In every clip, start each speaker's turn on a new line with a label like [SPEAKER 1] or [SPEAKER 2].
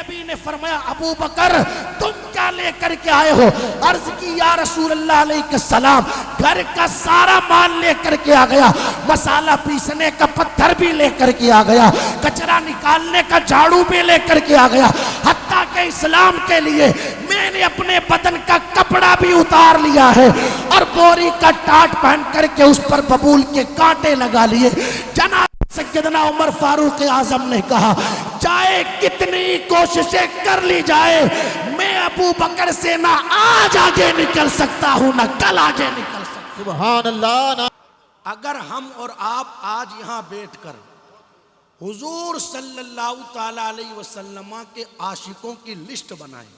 [SPEAKER 1] नबी ने फरमाया अबू बकर तुम क्या लेकर के आए हो? अर्ज की या रसूल अल्लाह अलैहिस्सलाम घर का सारा माल लेकर के आ गया, मसाला पीसने का पत्थर भी लेकर के आ गया, कचरा निकालने का झाड़ू भी लेकर के आ गया, हत्ता के इस्लाम के लिए मैंने अपने बदन का कपड़ा भी उतार लिया है और बोरी का टाट पहन करके उस पर बबूल के कांटे लगा लिए। जनाब सैयदना उमर फारूक आजम ने कहा चाहे कितनी कोशिशें कर ली जाए मैं अबू बकर से ना आज आगे निकल सकता हूं ना कल आगे निकल सकता।
[SPEAKER 2] सुभान अल्लाह।
[SPEAKER 1] अगर हम और आप आज यहाँ बैठकर हुजूर सल्लल्लाहु ताला अलैहि वसल्लम के आशिकों की लिस्ट बनाएं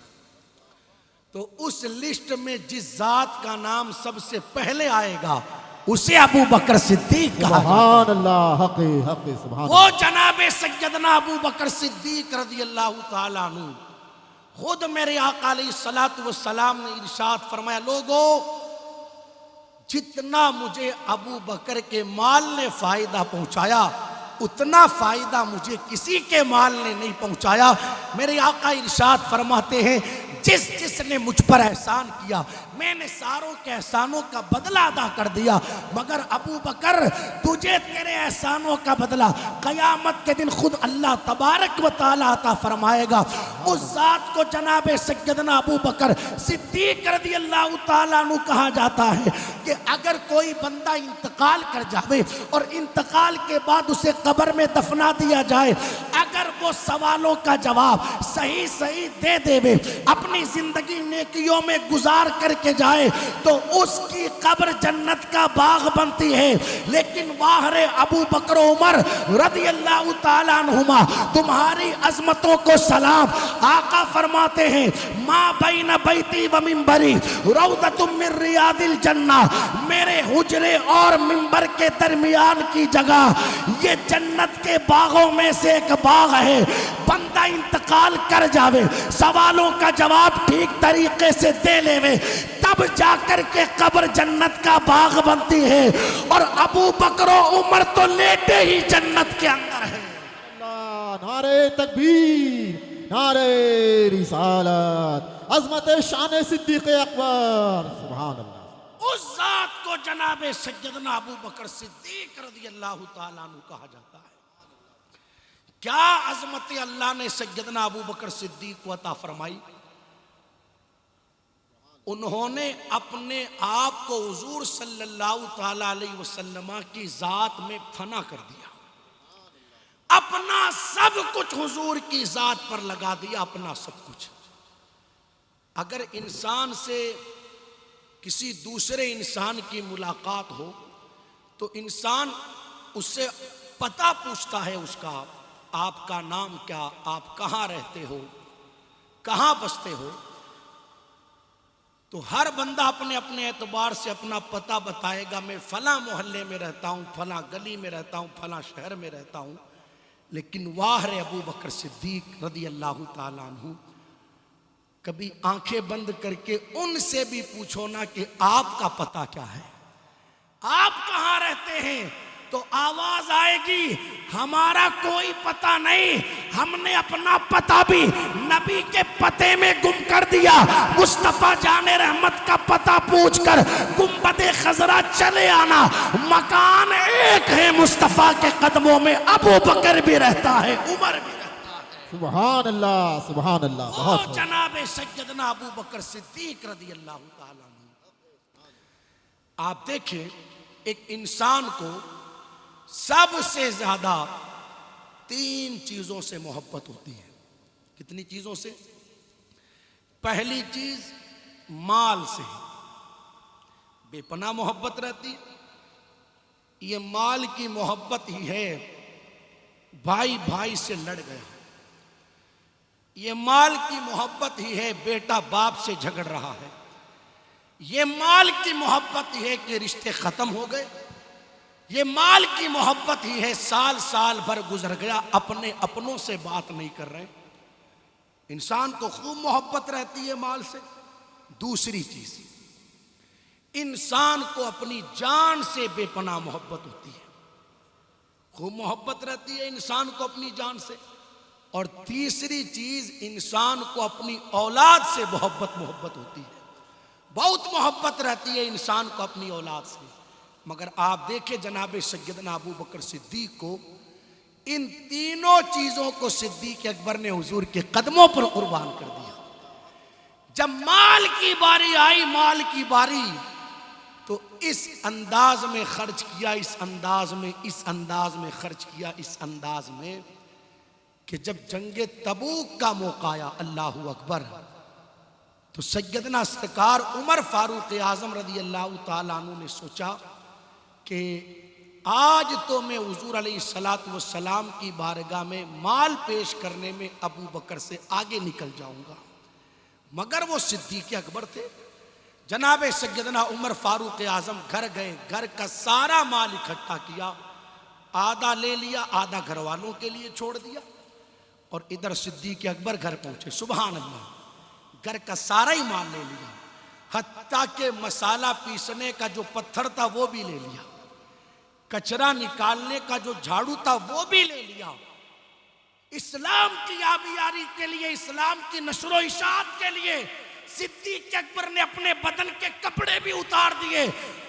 [SPEAKER 1] तो उस लिस्ट में जिस जात का नाम सबसे पहले आएगा उसे अबू बकर सिद्दीक कहा
[SPEAKER 2] सुभान अल्लाह। हक़ हक़ सुभान।
[SPEAKER 1] वो जनाबे सैयदना अबू बकर सिद्दीक रज़ियल्लाहु ताला अन्हु खुद मेरे आका अलैहिस्सलातु वस्सलाम ने इरशाद फरमाया लोगों जितना मुझे अबू बकर के माल ने फायदा पहुंचाया उतना फायदा मुझे किसी के माल ने नहीं पहुंचाया। मेरे आका इरशाद फरमाते हैं जिस जिसने मुझ पर एहसान किया मैंने सारों के एहसानों का बदला अदा कर दिया, मगर अबू बकर तुझे तेरे एहसानों का बदला कयामत के दिन खुद अल्लाह तबारक व तआला अता फरमाएगा। उस जात को जनाबे सैयदना अबू बकर सिद्दीक रज़ियल्लाहु तआला अन्हु कहा जाता है कि अगर कोई बंदा इंतकाल कर जावे और इंतकाल के बाद उसे कब्र में दफना दिया जाए, अगर वो सवालों का जवाब सही सही दे देवे, अपनी जिंदगी नेकियों में गुजार करके जाए तो उसकी कब्र जन्नत का बाग बनती है। लेकिन वाह रे अबू बकर उमर रज़ियल्लाहु ताला अन्हुमा तुम्हारी अजमतों को सलाम। आका फरमाते हैं माँ बैन बैती व मिंबरी रौदतुम मिन रियादिल जन्ना, मेरे हुजरे और मिंबर के दरमियान की जगह ये जन्नत के बागों में से एक बाग है। बंदा इंतकाल कर जावे सवालों का जवाब ठीक तरीके से दे लेवे तब जाकर के कब्र जन्नत का बाग बनती है और अबू बकर उमर तो लेटे ही जन्नत के अंदर है।
[SPEAKER 2] नारे तकबीर नारे रिसालत अज़मत शान सिद्दीक़ अकबर। सुभान अल्लाह।
[SPEAKER 1] उस जात को जनाबे सैयदना अबू बकर सिद्दीक रज़ियल्लाहु ताला अन्हु कहा जाता है। क्या अजमत अल्लाह ने सैयदना अबू बकर सिद्दीक को अता फरमाई। उन्होंने अपने आप को हुजूर सल्लल्लाहु ताला अलैहि वसल्लम की जात में फना कर दिया, अपना सब कुछ हुजूर की जात पर लगा दिया, अपना सब कुछ। अगर इंसान से किसी दूसरे इंसान की मुलाकात हो तो इंसान उससे पता पूछता है उसका, आपका नाम क्या, आप कहाँ रहते हो, कहाँ बसते हो। तो हर बंदा अपने अपने एतबार से अपना पता बताएगा, मैं फला मोहल्ले में रहता हूँ, फला गली में रहता हूँ, फला शहर में रहता हूँ। लेकिन वाह रे अबू बकर सिद्दीक रज़ियल्लाहु ताला अन्हु कभी आंखें बंद करके उनसे भी पूछो ना कि आपका पता क्या है, आप कहाँ रहते हैं, तो आवाज आएगी हमारा कोई पता नहीं, हमने अपना पता भी नबी के पते में गुम कर दिया। मुस्तफा जाने रहमत का पता पूछकर गुंबदे खजरा चले आना, मकान एक है मुस्तफा के कदमों में, अबू बकर भी रहता है, उमर भी रहता है।
[SPEAKER 2] सुभान अल्लाह सुभान अल्लाह। बहुत
[SPEAKER 1] जनाबे सैयदना अबू बकर सिद्दीक रज़ियल्लाहु ताला अन्हु। आप देखें एक इंसान को सबसे ज्यादा 3 चीजों से मोहब्बत होती है। कितनी चीजों से? पहली चीज माल से बेपनाह मोहब्बत रहती है। ये माल की मोहब्बत ही है, भाई भाई से लड़ गया। ये माल की मोहब्बत ही है, बेटा बाप से झगड़ रहा है। ये माल की मोहब्बत ही है कि रिश्ते खत्म हो गए। ये माल की मोहब्बत ही है, साल साल भर गुजर गया, अपने अपनों से बात नहीं कर रहे। इंसान को खूब मोहब्बत रहती है माल से। दूसरी चीज, इंसान को अपनी जान से बेपनाह मोहब्बत होती है। खूब मोहब्बत रहती है इंसान को अपनी जान से। और तीसरी चीज, इंसान को अपनी औलाद से मोहब्बत होती है, बहुत मोहब्बत रहती है इंसान को अपनी औलाद से। मगर आप देखें जनाब सैयदना अबू बकर सिद्दीक को, इन तीनों चीजों को सिद्दीक अकबर ने हुजूर के कदमों पर कुर्बान कर दिया। जब माल की बारी आई, माल की बारी, तो इस अंदाज में खर्च किया, इस अंदाज में खर्च किया, इस अंदाज में कि जब जंगे तबूक का मौका आया, अल्लाहु अकबर, तो सैयदना सरकार उमर फारूक आजम रदी अल्लाह तआला अन्हु ने सोचा कि आज तो मैं हुजूर अलैहिस्सलातु वस्सलाम की बारगाह में माल पेश करने में अबू बकर से आगे निकल जाऊंगा। मगर वो सिद्दीक अकबर थे। जनाब सैयदना उमर फारूक आजम घर गए, घर का सारा माल इकट्ठा किया, आधा ले लिया, आधा घर वालों के लिए छोड़ दिया, और इधर सिद्दीक अकबर घर पहुंचे। सुभान अल्लाह, घर का सारा ही माल ले लिया, हत्ता के मसाला पीसने का जो पत्थर था वो भी ले लिया, कचरा निकालने का जो झाड़ू था वो भी ले लिया। इस्लाम की आबियारी के लिए, इस्लाम की नशरो इशाअत के लिए सिद्दीक अकबर ने अपने बदन के कपड़े भी उतार दिए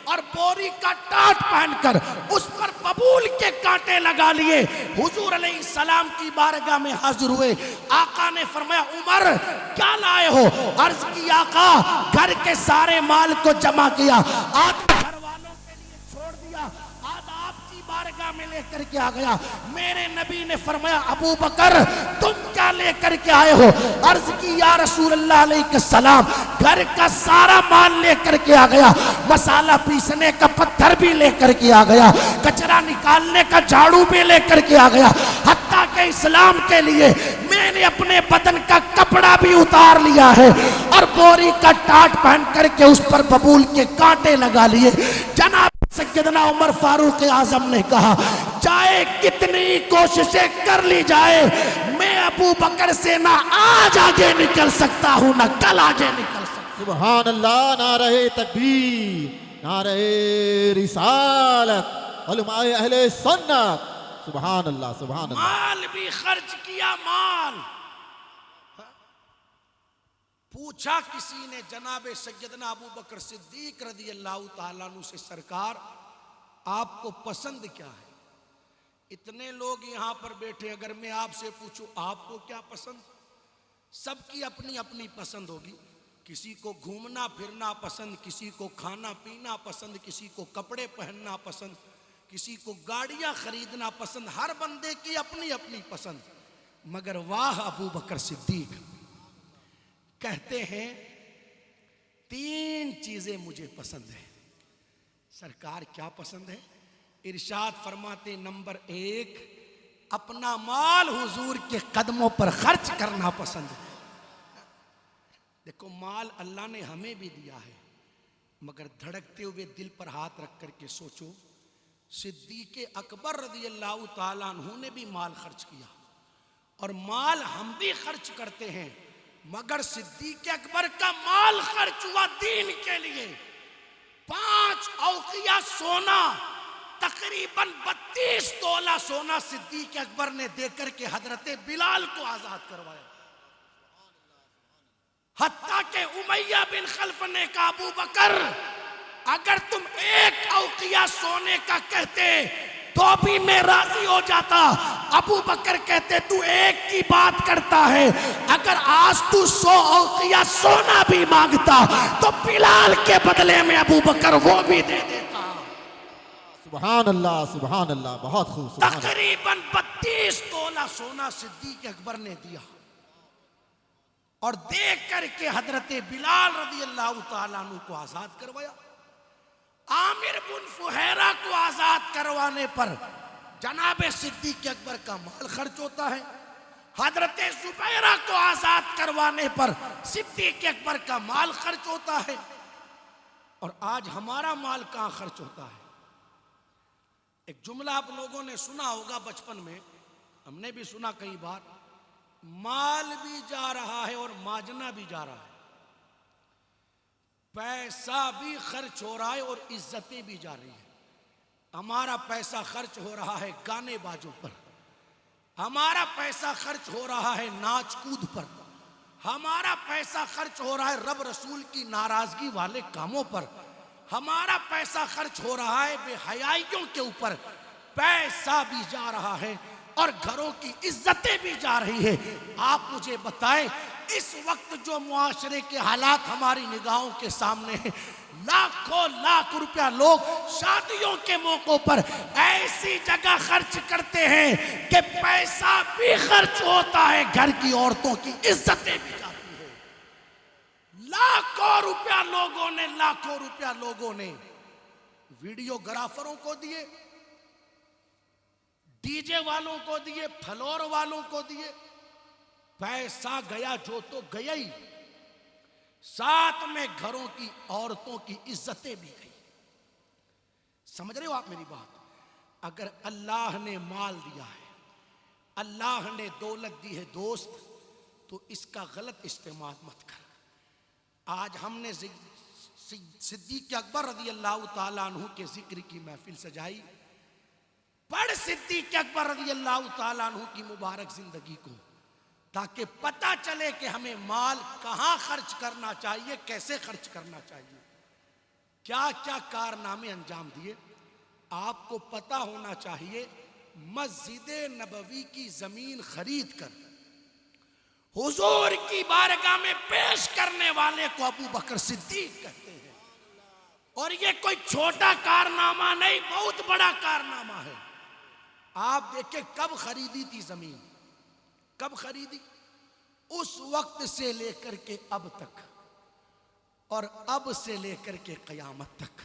[SPEAKER 1] और बोरी का टाट पहनकर उस पर बबूल के कांटे लगा लिए, हुजूर अलैहिस्सलाम की बारगाह में हाजिर हुए। आका ने फरमाया, उमर क्या लाए हो? अर्ज की, आका घर के सारे माल को जमा किया, आधा घर वालों के लिए छोड़ दिया, आधा आपकी बारगाह में लेकर के आ गया। मेरे नबी ने फरमाया, अबू बकर तुम क्या लेकर के आए हो? अर्ज की, या रसूल अल्लाह अलैहिस्सलाम, घर का सारा माल लेकर के आ गया, मसाला पीसने का पत्थर भी लेकर के आ गया, कचरा निकालने का झाड़ू भी लेकर के आ गया, हत्ता के इस्लाम के लिए मैंने अपने बदन का कपड़ा भी उतार लिया है और बोरी का टाट पहन करके उस पर बबूल के कांटे लगा लिए। जनाब सैयदना उमर फारूक आजम ने कहा, चाहे कितनी कोशिशें कर ली जाए, मैं अबू बकर से ना आज आगे निकल सकता हूं, ना कल आगे निकल सकता।
[SPEAKER 2] सुभान अल्लाह, नारे तकबीर, नारे रिसालत, उलमाए अहले सुन्नत। सुभान अल्लाह, सुभान अल्लाह।
[SPEAKER 1] माल भी खर्च किया, माल। पूछा किसी ने जनाब सैयदना अबू बकर सिद्दीक रदी अल्लाह तआला अन्हु से, सरकार आपको पसंद क्या है? इतने लोग यहाँ पर बैठे, अगर मैं आपसे पूछूं आपको क्या पसंद? सबकी अपनी अपनी पसंद होगी। किसी को घूमना फिरना पसंद, किसी को खाना पीना पसंद, किसी को कपड़े पहनना पसंद, किसी को गाड़ियां खरीदना पसंद, हर बंदे की अपनी अपनी पसंद। मगर वाह अबू बकर सिद्दीक कहते हैं, तीन चीजें मुझे पसंद है। सरकार क्या पसंद है? इरशाद फरमाते, नंबर एक, अपना माल हुजूर के कदमों पर खर्च करना पसंद है। देखो, माल अल्लाह ने हमें भी दिया है, मगर धड़कते हुए दिल पर हाथ रख करके सोचो, सिद्दीक अकबर रज़ी अल्लाह तआला अन्हु ने भी माल खर्च किया, और माल हम भी खर्च करते हैं, मगर सिद्दीक अकबर का माल खर्च हुआ दीन के लिए। 5 औकिया सोना, तकरीबन 32 तोला सोना सिद्दीक अकबर ने देकर के हजरत बिलाल को आजाद करवाया। हत्ता के उमैया बिन खल्फ ने कहा, अबू बकर अगर तुम 1 औकिया सोने का कहते तो भी मैं राजी हो जाता। अबू बकर कहते, तू 1 की बात करता है, अगर आज तू 100 औकिया सोना भी मांगता तो बिलाल के बदले में अबू बकर वो भी दे देता।
[SPEAKER 2] सुभान अल्लाह, सुभान अल्लाह, बहुत खूब।
[SPEAKER 1] तकरीबन 32 तोला सोना सिद्दीक अकबर ने दिया और देख करके हजरत बिलाल रज़ी अल्लाह तआला अन्हु को आजाद करवाया। आमिर बिन फुहैरा को आजाद करवाने पर जनाब सिद्दीक अकबर का माल खर्च होता है, हजरत जुबैरा को आजाद करवाने पर सिद्दीक अकबर का माल खर्च होता है। और आज हमारा माल कहाँ खर्च होता है? एक जुमला आप लोगों ने सुना होगा बचपन में, हमने भी सुना कई बार, माल भी जा रहा है और माजना भी जा रहा है, पैसा भी खर्च हो रहा है और इज्जतें भी जा रही है। हमारा पैसा खर्च हो रहा है गाने बाजों पर, हमारा पैसा खर्च हो रहा है नाच कूद पर, हमारा पैसा खर्च हो रहा है रब रसूल की नाराजगी वाले कामों पर, हमारा पैसा खर्च हो रहा है बेहयाइयों के ऊपर। पैसा भी जा रहा है और घरों की इज्जतें भी जा रही है। आप मुझे बताएं, इस वक्त जो मुआशरे के हालात हमारी निगाहों के सामने हैं, लाखों लाख रुपया लोग शादियों के मौकों पर ऐसी जगह खर्च करते हैं कि पैसा भी खर्च होता है, घर की औरतों की इज्जतें भी जाती है। लाखों रुपया लोगों ने वीडियोग्राफरों को दिए, डीजे वालों को दिए, फ्लोर वालों को दिए। पैसा गया जो तो गया ही, साथ में घरों की औरतों की इज्जतें भी गई। समझ रहे हो आप मेरी बात? अगर अल्लाह ने माल दिया है, अल्लाह ने दौलत दी है दोस्त, तो इसका गलत इस्तेमाल मत कर। आज हमने सिद्दीक़ अकबर रज़ी अल्लाह ताला अन्हु के जिक्र की महफिल सजाई। पढ़ सिद्दीक़ अकबर रज़ी अल्लाह ताला अन्हु की मुबारक जिंदगी को, ताकि पता चले कि हमें माल कहां खर्च करना चाहिए, कैसे खर्च करना चाहिए, क्या क्या कारनामे अंजाम दिए। आपको पता होना चाहिए, मस्जिद नबवी की जमीन खरीद कर हुजूर की बारगाह में पेश करने वाले को अबू बकर सिद्दीक कहते हैं। और ये कोई छोटा कारनामा नहीं, बहुत बड़ा कारनामा है। आप देखिए कब खरीदी थी जमीन, कब खरीदी? उस वक्त से लेकर के अब तक, और अब से लेकर के कयामत तक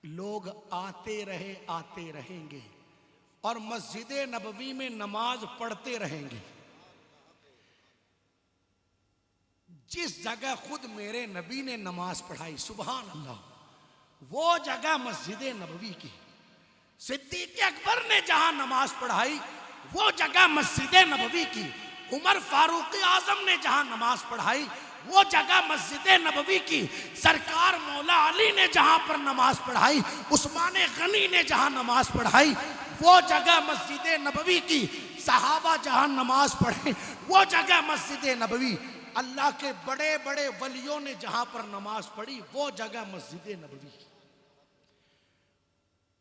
[SPEAKER 1] लोग आते रहेंगे और मस्जिद नबवी में नमाज पढ़ते रहेंगे। जिस जगह खुद मेरे नबी ने नमाज पढ़ाई, सुभान अल्लाह, वो जगह मस्जिद नबवी की। सिद्दीक़ अकबर ने जहां नमाज पढ़ाई, वो जगह मस्जिद नबवी की। उमर फारूक आजम ने जहां नमाज पढ़ाई, वो जगह मस्जिद नबवी की। सरकार मौला अली ने जहां पर नमाज पढ़ाई, उस्मान गनी ने जहां नमाज पढ़ाई, वो जगह मस्जिद नबवी की। सहाबा जहां नमाज पढ़े, वो जगह मस्जिद नबवी। अल्लाह के बड़े बड़े वलियों ने जहां पर नमाज पढ़ी, वो जगह मस्जिद नबवी की।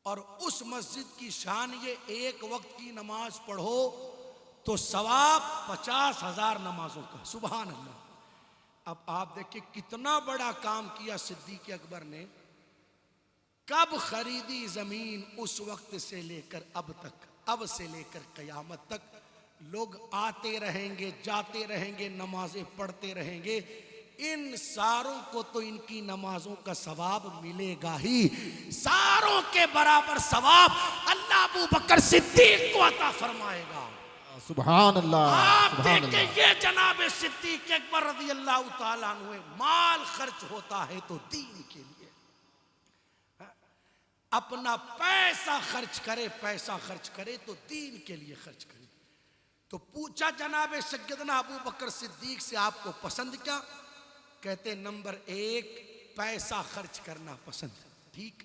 [SPEAKER 1] और उस मस्जिद की शान ये, एक वक्त की नमाज पढ़ो तो सवाब 50,000 नमाजों का, सुभान अल्लाह। अब आप देखिए कितना बड़ा काम किया सिद्दीक़ अकबर ने। कब खरीदी जमीन, उस वक्त से लेकर अब तक, अब से लेकर कयामत तक लोग आते रहेंगे, जाते रहेंगे, नमाजें पढ़ते रहेंगे। इन सारों को तो इनकी नमाजों का सवाब मिलेगा ही, सारों के बराबर सवाब अल्लाह अबू बकर सिद्दीक को अता फरमाएगा।
[SPEAKER 2] सुभान अल्लाह।
[SPEAKER 1] आप
[SPEAKER 2] सुभान
[SPEAKER 1] देखिए,
[SPEAKER 2] अल्लाह।
[SPEAKER 1] ये जनाब सिद्दीक अकबर रज़ी अल्लाह ताला अन्हु, माल खर्च होता है तो दीन के लिए, अपना पैसा खर्च करे तो दीन के लिए खर्च करे। तो पूछा जनाब सैयदना अबू बकर सिद्दीक से, आपको पसंद क्या? कहते नंबर 1, पैसा खर्च करना पसंद, ठीक।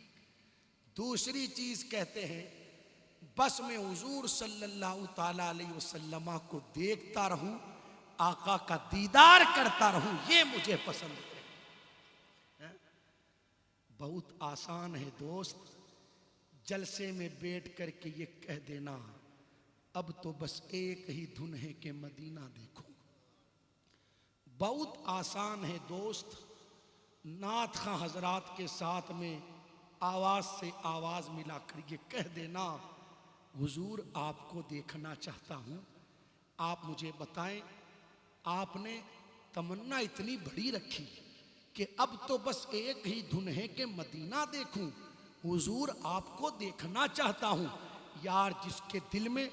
[SPEAKER 1] दूसरी चीज कहते हैं, बस मैं हुजूर सल्लल्लाहु ताला अलैहि वसल्लम को देखता रहूं, आका का दीदार करता रहूं, ये मुझे पसंद है। बहुत आसान है दोस्त, जलसे में बैठ करके ये कह देना, अब तो बस एक ही धुन है कि मदीना देखूं। बहुत आसान है दोस्त, नात खां हजरात के साथ में आवाज से आवाज मिलाकर ये कह देना, हुजूर आपको देखना चाहता हूं, आप मुझे बताएं, आपने तमन्ना इतनी बड़ी रखी कि अब तो बस एक ही धुन है कि मदीना देखूं, हुजूर आपको देखना चाहता हूं। यार, जिसके दिल में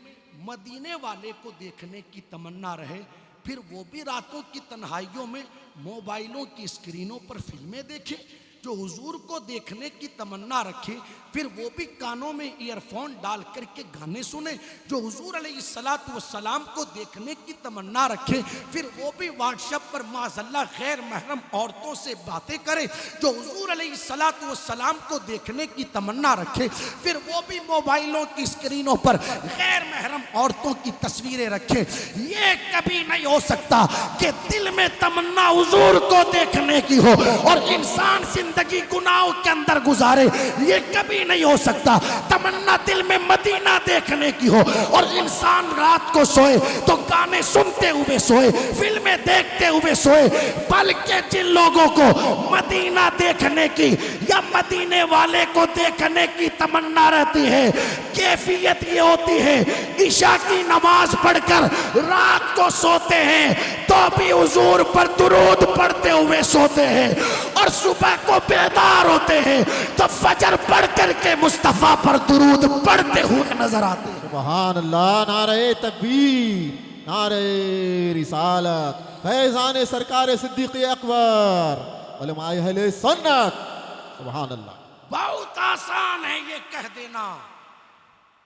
[SPEAKER 1] मदीने वाले को देखने की तमन्ना रहे, फिर वो भी रातों की तन्हाइयों में मोबाइलों की स्क्रीनों पर फिल्में देखे, जो हुजूर को देखने की तमन्ना रखे, फिर वो भी कानों में ईयरफोन डाल करके गाने सुने। जो हुजूर अलैहिस्सलातु वस्सलाम को देखने की तमन्ना रखे, फिर वो भी व्हाट्सएप पर माज़अल्लाह गैर महरम औरतों से बातें करे। जो हुजूर अलैहिस्सलातु वस्सलाम को देखने की तमन्ना रखे, फिर वो भी मोबाइलों की स्क्रीनों पर गैर महरम औरतों की तस्वीरें रखे। ये कभी नहीं हो सकता कि दिल में तमन्ना हुजूर को देखने की हो और इंसान जिंदगी गुनाहों के अंदर गुजारे। ये कभी नहीं हो सकता। तमन्ना दिल में मदीना देखने की हो और इंसान रात को सोए तो गाने सुनते हुए सोए, फिल्में देखते हुए सोए। बल्कि जिन लोगों को मदीना देखने की या मदीने वाले को देखने की तमन्ना रहती है, कैफियत ये होती है, ईशा की नमाज पढ़कर रात को सोते हैं तो भी हुजूर पर दुरूद पढ़ते हुए सोते हैं, और सुबह को बेदार होते हैं तो फजर पढ़ करके मुस्तफा पर दुरूद पढ़ते हुए नजर आते हैं।
[SPEAKER 2] सुभान अल्लाह, नारे तकबीर, नारे रिसालत, फैज़ान सरकार सिद्दीक़ अकबर, उलमाए अहले सुन्नत। सुभान अल्लाह।
[SPEAKER 1] बहुत आसान है ये कह देना,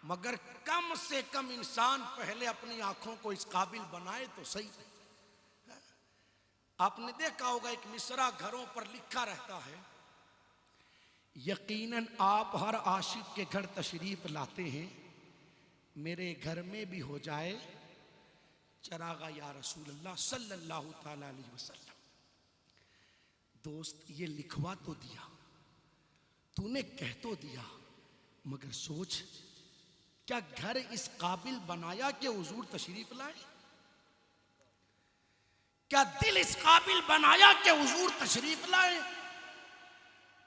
[SPEAKER 1] मगर कम से कम इंसान पहले अपनी आंखों को इस काबिल बनाए तो सही। आपने देखा होगा एक मिसरा घरों पर लिखा रहता है, यकीनन आप हर आशिक के घर तशरीफ लाते हैं, मेरे घर में भी हो जाए चरागा या रसूल अल्लाह सल्लल्लाहु ताला अलैहि वसल्लम। दोस्त ये लिखवा तो दिया, तूने कह तो दिया, मगर सोच क्या घर इस काबिल बनाया कि हुजूर तशरीफ लाए? क्या दिल इस काबिल बनाया कि हुजूर तशरीफ लाए?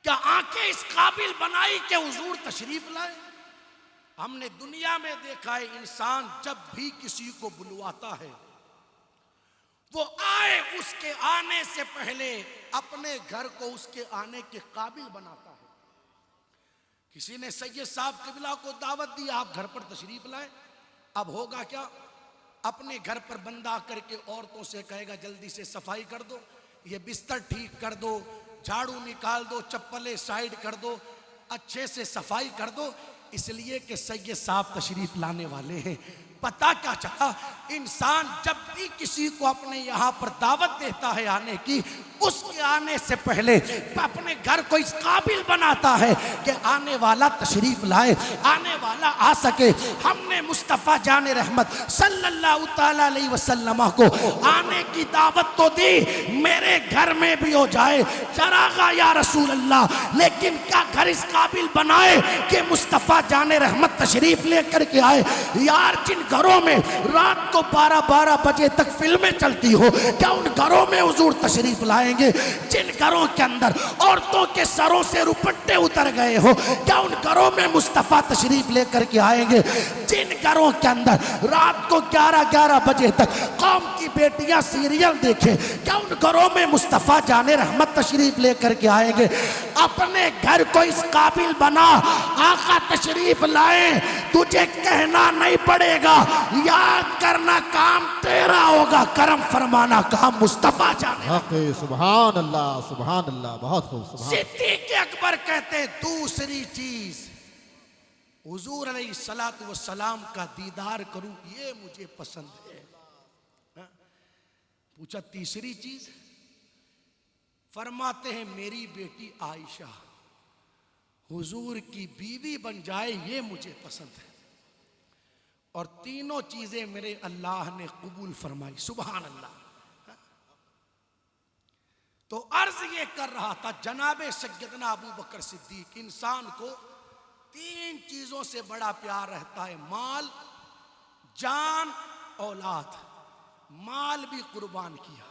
[SPEAKER 1] क्या आंखें इस काबिल बनाई कि हुजूर तशरीफ लाए? हमने दुनिया में देखा है, इंसान जब भी किसी को बुलवाता है वो आए, उसके आने से पहले अपने घर को उसके आने के काबिल बनाता है। किसी ने सैयद साहब किबला को दावत दी, आप घर पर तशरीफ लाए, अब होगा क्या? अपने घर पर बंदा करके औरतों से कहेगा जल्दी से सफाई कर दो, ये बिस्तर ठीक कर दो, झाड़ू निकाल दो, चप्पलें साइड कर दो, अच्छे से सफाई कर दो, इसलिए कि सैयद साहब तशरीफ लाने वाले हैं। पता क्या चला, इंसान जब भी किसी को अपने यहाँ पर दावत देता है आने की, उसके आने से पहले अपने घर को इस काबिल बनाता है कि आने वाला तशरीफ लाए, आने वाला आ सके। हमने मुस्तफ़ा जाने रहमत सल्लल्लाहु ताला अलैहि वसल्लम को आने की दावत तो दी, मेरे घर में भी हो जाए चरागा या रसूल अल्लाह, लेकिन क्या घर इस काबिल बनाए कि मुस्तफ़ा जाने रहमत तशरीफ लेकर के आए? यार, जिन घरों में रात को 12-12 बजे तक फिल्में चलती हो, क्या उन घरों में हुजूर तशरीफ लाएंगे? जिन घरों के अंदर औरतों के सरों से रुपट्टे उतर गए हो, क्या उन घरों में मुस्तफ़ा तशरीफ लेकर के आएंगे? जिन घरों के अंदर रात को 11-11 बजे तक कौम की बेटियां सीरियल देखें, क्या उन घरों में मुस्तफ़ा जाने रहमत तशरीफ लेकर के आएंगे? अपने घर को इस काबिल बना, आका तशरीफ लाए, तुझे कहना नहीं पड़ेगा, याद करना काम तेरा होगा, करम फरमाना काम मुस्तफ़ा जाने।
[SPEAKER 2] सुभान अल्लाह, सुभान अल्लाह, बहुत खूब। सुभान।
[SPEAKER 1] सिद्दीक़ अकबर कहते दूसरी चीज हुजूर अलैहिस्सलातु वस्सलाम का दीदार करूं, ये मुझे पसंद है। हाँ? पूछा तीसरी चीज, फरमाते हैं मेरी बेटी आयशा हुजूर की बीवी बन जाए, ये मुझे पसंद है। और तीनों चीजें मेरे अल्लाह ने कबूल फरमाई। सुभान अल्लाह। तो अर्ज ये कर रहा था जनाबे सैयदना अबू बकर सिद्दीक, इंसान को 3 चीजों से बड़ा प्यार रहता है, माल, जान, औलाद। माल भी कुर्बान किया,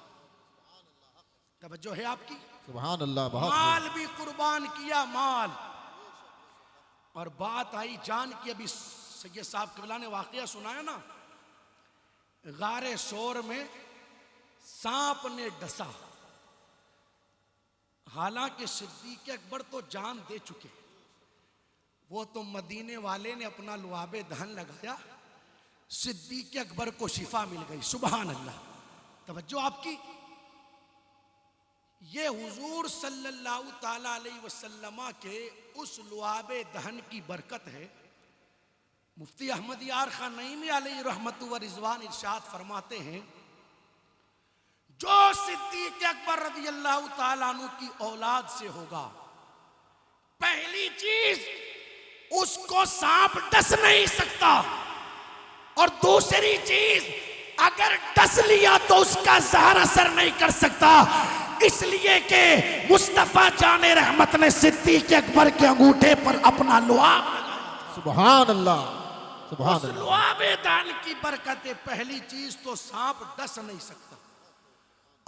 [SPEAKER 1] तवज्जो है आपकी?
[SPEAKER 2] सुभान अल्लाह, बहुत
[SPEAKER 1] माल भी कुर्बान किया, माल। और बात आई जान की, अभी सैयद साहब किबला ने वाकया सुनाया ना, गारे शोर में सांप ने डसा, हालांकि सिद्दीक़ अकबर तो जान दे चुके, वो तो मदीने वाले ने अपना लुआबे दहन लगाया, सिद्दीक़ अकबर को शिफा मिल गई। सुभान अल्लाह, तवज्जो आपकी? ये हुजूर सल्लल्लाहु ताला अलैहि वसल्लम के उस लुआबे दहन की बरकत है। मुफ्ती अहमद यार खान नईमी अलैहि रहमतु व रिजवान इरशाद फरमाते हैं, जो सिद्दीक अकबर रज़ी अल्लाह ताला अन्हु की औलाद से होगा, पहली चीज उसको सांप डस नहीं सकता, और दूसरी चीज अगर डस लिया तो उसका जहर असर नहीं कर सकता, इसलिए कि मुस्तफा जाने रहमत ने सिद्दीक अकबर के अंगूठे पर अपना लुआब,
[SPEAKER 2] सुभान अल्लाह, सुभान
[SPEAKER 1] उस
[SPEAKER 2] अल्लाह।
[SPEAKER 1] लुआबे दान की बरकत है। पहली चीज तो सांप डस नहीं सकता,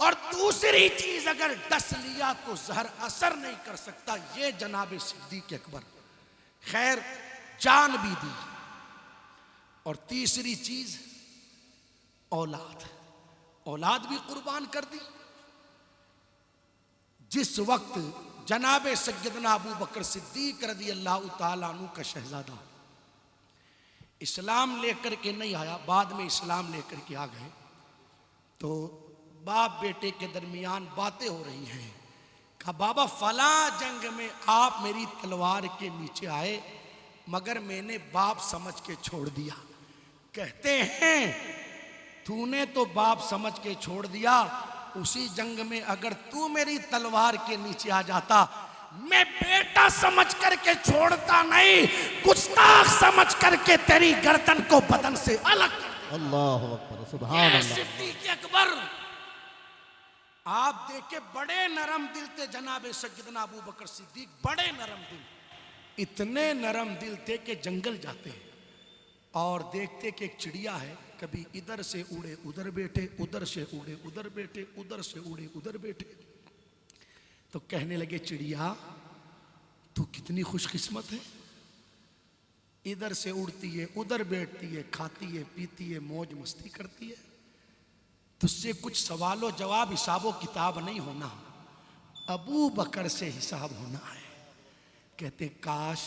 [SPEAKER 1] और दूसरी चीज अगर डस लिया तो जहर असर नहीं कर सकता। ये जनाब सिद्दीक अकबर खैर जान भी दी, और तीसरी चीज औलाद, औलाद भी कुर्बान कर दी। जिस वक्त जनाब सैयदना अबू बकर सिद्दीक रज़ी अल्लाह ताला अन्हु का शहजादा इस्लाम लेकर के नहीं आया, बाद में इस्लाम लेकर के आ गए, तो बाप बेटे के दरमियान बातें हो रही हैं। कहा बाबा फला जंग में आप मेरी तलवार के नीचे आए, मगर मैंने बाप समझ के छोड़ दिया। कहते हैं तूने तो बाप समझ के छोड़ दिया, उसी जंग में अगर तू मेरी तलवार के नीचे आ जाता, मैं बेटा समझ करके छोड़ता नहीं, गुस्ताख समझ करके तेरी गर्दन को बदन से अलग कर देता।
[SPEAKER 2] अल्लाहु अकबर, सुभान अल्लाह।
[SPEAKER 1] सिद्दीक अकबर आप देखे बड़े नरम दिल थे जनाब सैयदना अबू बकर सिद्दीक, बड़े नरम दिल, इतने नरम दिल थे कि जंगल जाते और देखते कि एक चिड़िया है, कभी इधर से उड़े उधर बैठे, उधर से उड़े उधर बैठे, उधर से उड़े उधर बैठे, तो कहने लगे चिड़िया तू कितनी खुशकिस्मत है, इधर से उड़ती है, उधर बैठती है, खाती है, पीती है, मौज मस्ती करती है, तुझसे कुछ सवालों जवाब हिसाबो किताब नहीं होना, अबू बकर से हिसाब होना है। कहते काश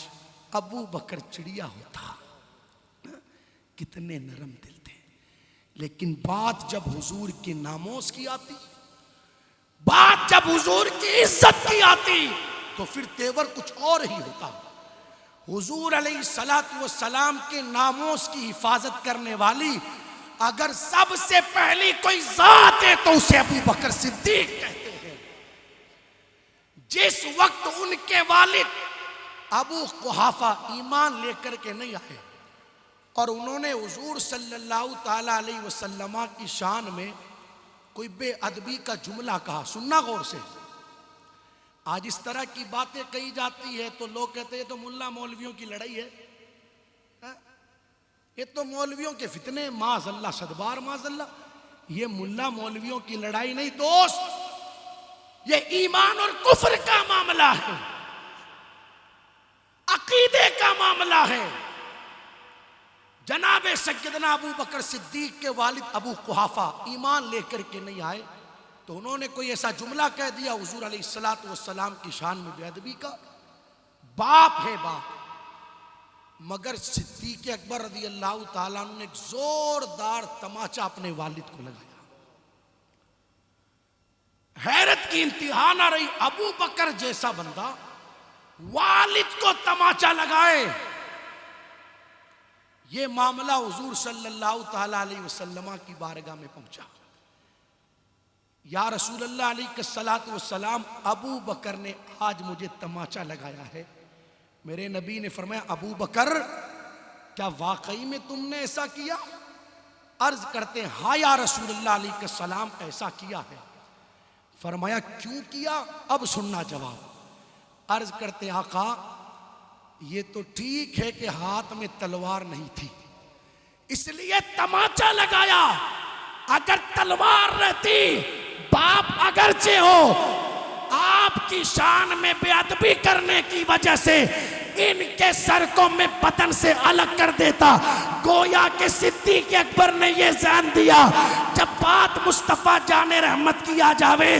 [SPEAKER 1] अबू बकर चिड़िया होता, कितने नरम दिल थे। लेकिन बात जब हुजूर की नामोस की आती, बात जब हुजूर की इज्जत की आती, तो फिर तेवर कुछ और ही होता। हुजूर अलैहिस्सलातु वस्सलाम के नामोस की हिफाजत करने वाली अगर सबसे पहली कोई जात है तो उसे अबू बकर सिद्दीक कहते हैं। जिस वक्त उनके वालिद अबू कुहाफा ईमान लेकर के नहीं आए और उन्होंने हुजूर सल्लल्लाहु ताला अलैहि वसल्लम की शान में कोई बेअदबी का जुमला कहा, सुनना गौर से। आज इस तरह की बातें कही जाती है तो लोग कहते हैं तो मुल्ला मौलवियों की लड़ाई है, ये तो मौलवियों के फितने, माज़अल्लाह सदबार माज़अल्लाह। ये मुल्ला मौलवियों की लड़ाई नहीं दोस्त, ये ईमान और कुफ्र का मामला है, अकीदे का मामला है। जनाब सैयदना अबू बकर सिद्दीक के वालिद अबू कुहाफा ईमान लेकर के नहीं आए तो उन्होंने कोई ऐसा जुमला कह दिया हुजूर अलैहिस्सलातु वस्सलाम की शान में बेअदबी का। बाप है बाप, मगर सिद्दीक अकबर रज़ी अल्लाह ताला अन्हु ने एक जोरदार तमाचा अपने वालिद को लगाया। हैरत की इंतहा ना रही, अबू बकर जैसा बंदा वालिद को तमाचा लगाए। ये मामला हुजूर सल्लल्लाहु ताला अलैहि वसल्लम की बारगाह में पहुंचा। या रसूल अल्लाह अलैहिस्सलातु वस्सलाम, अबू बकर ने आज मुझे तमाचा लगाया है। मेरे नबी ने फरमाया अबू बकर क्या वाकई में तुमने ऐसा किया? अर्ज करते हैं हाँ या रसूल अल्लाह अलैहिस्सलाम ऐसा किया है। फरमाया क्यों किया? अब सुनना जवाब। अर्ज करते आका ये तो ठीक है कि हाथ में तलवार नहीं थी इसलिए तमाचा लगाया, अगर तलवार रहती, बाप अगरचे हो, आपकी शान में बेअदबी करने की वजह से इनके सर को मैं बदन से अलग कर देता। गोया के सिद्दीक अकबर ने यह जान दिया जब बात मुस्तफा जाने रहमत की आ जावे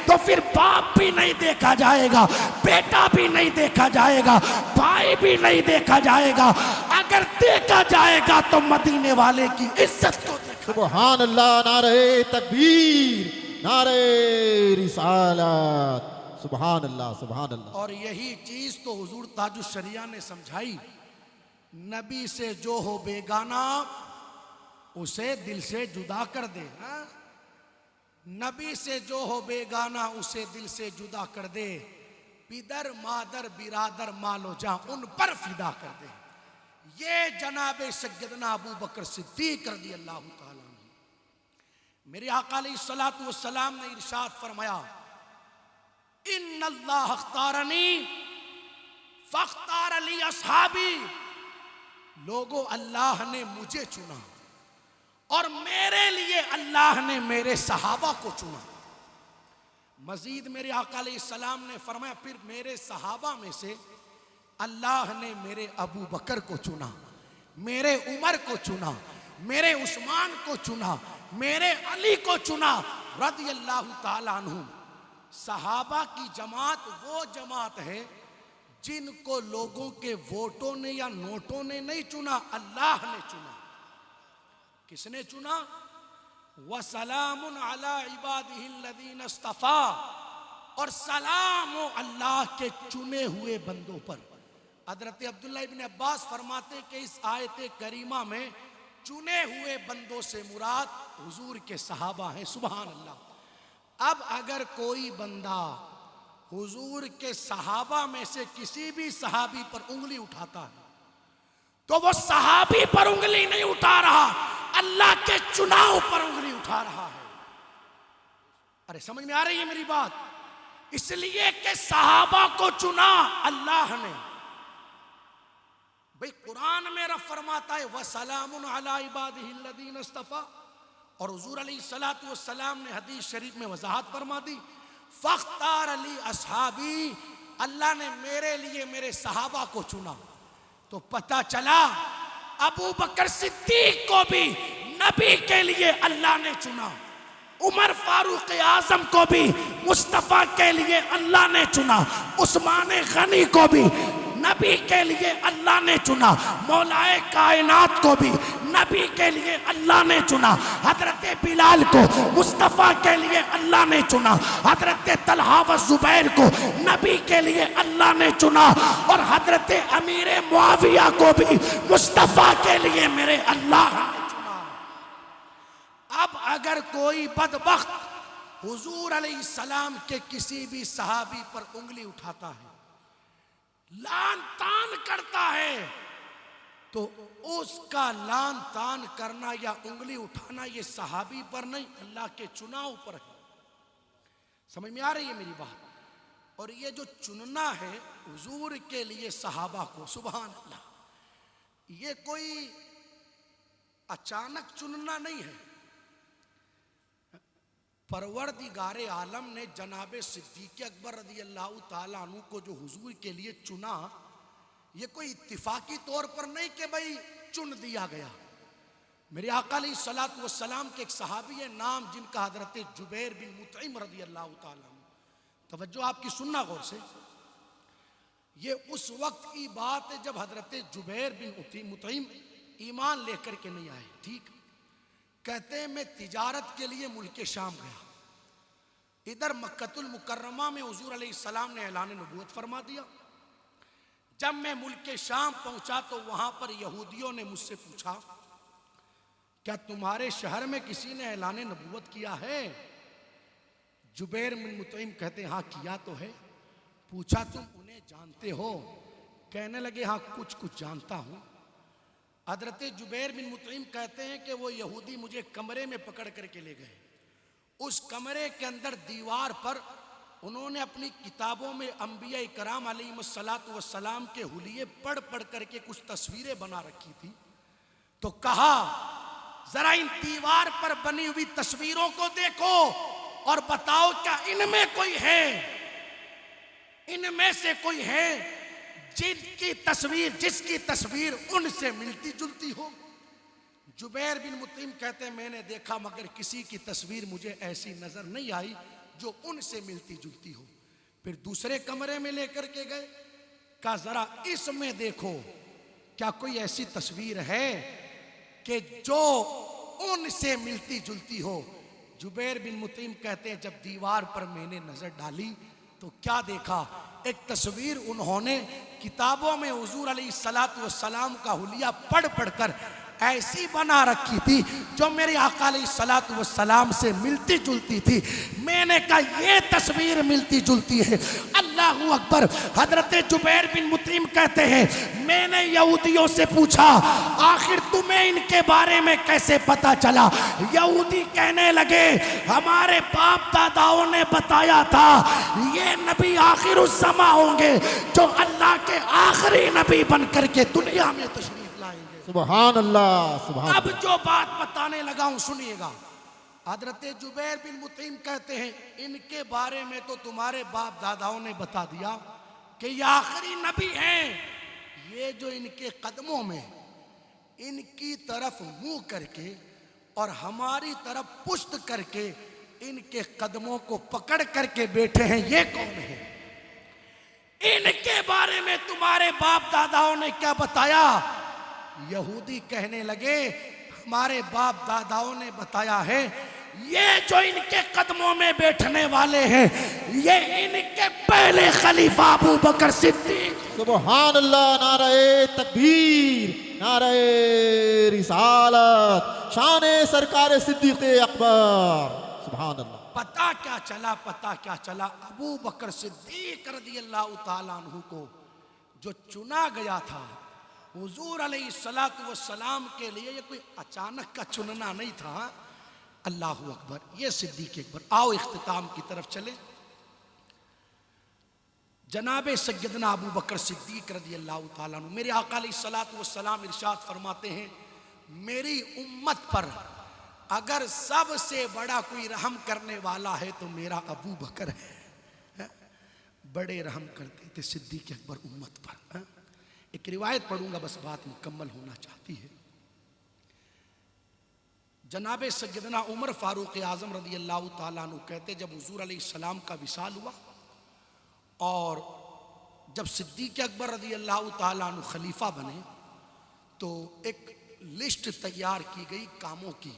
[SPEAKER 1] तो फिर बाप भी नहीं देखा जाएगा, बेटा भी नहीं देखा जाएगा, भाई भी नहीं देखा जाएगा, अगर देखा जाएगा तो मदीने वाले की इज्जत को देखा।
[SPEAKER 2] सुभान अल्लाह, नारे तकबीर, नारे रिसालत। सुभान अल्लाह, सुभान अल्लाह।
[SPEAKER 1] और यही चीज तो हुजूर ताजुश शरिया ने समझाई, नबी से जो हो बेगाना उसे दिल से जुदा कर दे। हाँ? नबी से जो हो बेगाना उसे दिल से जुदा कर दे, पिदर मादर बिरादर मालो जा उन पर फिदा कर दे। ये जनाबे सैयदना अबू बकर सिद्दीक रज़ी अल्लाह ताला अन्हु। मेरे आका अलैहिस्सलातु वस्सलाम ने इरशाद फरमाया, इन्नल्लाह अख्तारनी फख्तार अली अस्हाबी। लोगों, अल्लाह ने मुझे चुना और मेरे लिए अल्लाह ने मेरे सहाबा को चुना। मजीद मेरे आका अलैहिस्सलाम ने फरमाया, फिर मेरे सहाबा में से अल्लाह ने मेरे अबू बकर को चुना, मेरे उमर को चुना, मेरे उस्मान को चुना, मेरे अली को चुना रज़ी अल्लाह ताला अन्हु। सहाबा की जमात वो जमात है जिनको लोगों के वोटों ने या नोटों ने नहीं चुना, अल्लाह ने चुना। किसने चुना? वसलामुन अला इबादिहिल्लज़ीना इस्तफ़ा। और सलाम हो अल्लाह के चुने हुए बंदों पर। हज़रत अब्दुल्लाह इब्न अब्बास फरमाते कि इस आयत करीमा में चुने हुए बंदों से मुराद हुजूर के सहाबा हैं। सुभान अल्लाह। अब अगर कोई बंदा हुजूर के सहाबा में से किसी भी सहाबी पर उंगली उठाता है तो वो सहाबी पर उंगली नहीं उठा रहा, अल्लाह के चुनाव पर उंगली उठा रहा है। अरे समझ में आ रही है मेरी बात? इसलिए कि सहाबा को चुना अल्लाह ने। भाई कुरान में रब फरमाता है वसलामुन अला इबादिहिल्लज़ीना इस्तफ़ा, और हुजूर अलैहिस्सलातु वस्सलाम ने हदीस शरीफ में वजाहत फरमा दी, फख्तार अली अस्हाबी, अल्लाह ने मेरे लिए मेरे सहाबा को चुना। तो पता चला अबू बकर सिद्दीक को भी नबी के लिए अल्लाह ने चुना, उमर फारूक आजम को भी मुस्तफा के लिए अल्लाह ने चुना, उस्मान गनी को भी नबी के लिए अल्लाह ने चुना, मौलाए कायनात को भी नबी के लिए अल्लाह ने चुना, हजरत बिलाल को मुस्तफा के लिए अल्लाह ने चुना, हजरत तलहा व जुबैर को नबी के लिए अल्लाह ने चुना, और हजरत अमीर मुआविया को भी मुस्तफा के लिए मेरे अल्लाह ने चुना। अब अगर कोई बदबख्त हुजूर अलैहिस्सलाम के किसी भी सहाबी पर उंगली उठाता है, लान तान करता है, तो उसका लान तान करना या उंगली उठाना ये सहाबी पर नहीं, अल्लाह के चुनाव पर है। समझ में आ रही है मेरी बात? और ये जो चुनना है हुजूर के लिए सहाबा को, सुभान अल्लाह, ये कोई अचानक चुनना नहीं है। परवरदिगारे आलम ने जनाबे सिद्दीक़ अकबर रज़ी अल्लाह ताला अन्हु को जो हुजूर के लिए चुना, ये कोई इत्तिफाकी तौर पर नहीं कि भाई चुन दिया गया। मेरे आका अलैहिस्सलातु वस्सलाम के एक सहाबी है नाम जिनका हजरत जुबैर बिन मुतइम रज़ी अल्लाह ताला अन्हु। तवज्जो आपकी सुनना गौर से, ये उस वक्त की बात है जब हजरत जुबैर बिन मुतइम ईमान लेकर के नहीं आए। ठीक, कहते हैं मैं तिजारत के लिए मुल्क शाम गया, इधर मक्कतुल मुकर्रमा में हुजूर अलैहिस्सलाम ने ऐलान नबूवत फरमा दिया। जब मैं मुल्क शाम पहुंचा तो वहां पर यहूदियों ने मुझसे पूछा, क्या तुम्हारे शहर में किसी ने ऐलान नबूवत किया है? जुबैर बिन मुतइम कहते हाँ किया तो है। पूछा तुम उन्हें जानते हो? कहने लगे हाँ कुछ कुछ जानता हूं। हजरत जुबैर बिन मुतइम कहते हैं कि वो यहूदी मुझे कमरे में पकड़ करके ले गए। उस कमरे के अंदर दीवार पर उन्होंने अपनी किताबों में अंबिया इकराम अलैहिमुस्सलातु वस्सलाम के हुलिये पढ़ पढ़ करके कुछ तस्वीरें बना रखी थी। तो कहा जरा इन दीवार पर बनी हुई तस्वीरों को देखो और बताओ क्या इनमें कोई है, इनमें से कोई है जिसकी तस्वीर उनसे मिलती जुलती हो? जुबैर बिन मुतइम कहते हैं मैंने देखा मगर किसी की तस्वीर मुझे ऐसी नजर नहीं आई जो उनसे मिलती जुलती हो। फिर दूसरे कमरे में लेकर के गए, कहा जरा इसमें देखो क्या कोई ऐसी तस्वीर है कि जो उनसे मिलती जुलती हो? जुबैर बिन मुतीम कहते हैं, जब दीवार पर मैंने नजर डाली तो क्या देखा, एक तस्वीर उन्होंने किताबों में हुजूर अलैहिस्सलातु वस्सलाम का हुलिया पढ़ पढ़कर ऐसी बना रखी थी जो मेरे आका अलैहिस्सलातु वस्सलाम से मिलती जुलती थी। मैंने कहा ये तस्वीर मिलती जुलती है। अल्लाहू अकबर। हजरत जुबैर बिन मुतीम कहते हैं, मैंने यहूदियों से पूछा आखिर तुम्हें इनके बारे में कैसे पता चला। यहूदी कहने लगे हमारे बाप दादाओं ने बताया था ये नबी आखिर उस समा होंगे जो अल्लाह के आखिरी नबी बन करके दुनिया में तशरीफ लाएंगे।
[SPEAKER 2] सुभान अल्लाह, सुभान
[SPEAKER 1] अब
[SPEAKER 2] अल्लाह।
[SPEAKER 1] जो बात बताने लगा हूं सुनिएगा। हजरत जुबैर बिन मुतीम कहते हैं, इनके बारे में तो तुम्हारे बाप दादाओं ने बता दिया कि ये आखिरी नबी हैं। ये जो इनके कदमों में इनकी तरफ मुंह करके और हमारी तरफ पुश्त करके इनके कदमों को पकड़ करके बैठे हैं, ये कौन है? इनके बारे में तुम्हारे बाप दादाओं ने क्या बताया? यहूदी कहने लगे हमारे बाप दादाओं ने बताया है ये जो इनके कदमों में बैठने वाले हैं ये इनके पहले खलीफा अबू बकर सिद्दीक।
[SPEAKER 2] सुभान अल्लाह। नारे तकबीर, नारे रिसालत, शान सरकार सिद्दीक अकबर। सुभान अल्लाह।
[SPEAKER 1] पता क्या चला, पता क्या चला, अबू बकर सिद्दीक रज़ियल्लाहु ताला अन्हु को जो चुना गया था हुजूर अलैहिस्सलातु वस्सलाम के लिए, ये कोई अचानक का चुनना नहीं था। अल्लाहू अकबर। ये सिद्दीक अकबर। आओ इख्तिताम की तरफ चले। जनाबे सैयदना अबू बकर सिद्दीक रज़ियल्लाहु ताला अन्हु, मेरे आका अलैहिस्सलातु वस्सलाम इरशाद फरमाते हैं, मेरी उम्मत पर अगर सबसे बड़ा कोई रहम करने वाला है तो मेरा अबू बकर है। बड़े रहम करते थे सिद्दीक अकबर उम्मत पर। एक रिवायत पढ़ूंगा, बस बात मुकम्मल होना चाहती है। जनाबे सैयदना उमर फारूक आजम रज़ियल्लाहु ताला अन्हु कहते, जब हुजूर अलैहिस्सलाम का विसाल हुआ और जब सिद्दीक अकबर रज़ियल्लाहु ताला अन्हु खलीफा बने तो एक लिस्ट तैयार की गई कामों की,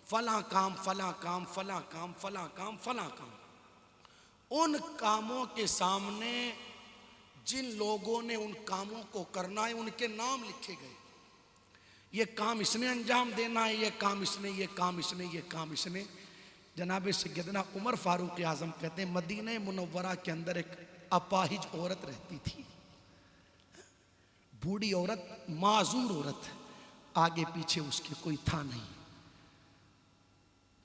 [SPEAKER 1] फला काम फला काम फला काम फला काम फला काम। उन कामों के सामने जिन लोगों ने उन कामों को करना है उनके नाम लिखे गए। ये काम इसने अंजाम देना है, ये काम इसने, ये काम इसने, ये काम इसने। जनाब सैयदना उमर फारूक आजम कहते हैं, मदीना मुनव्वरा के अंदर एक अपाहिज औरत रहती थी, बूढ़ी औरत, माजूर औरत, आगे पीछे उसके कोई था नहीं।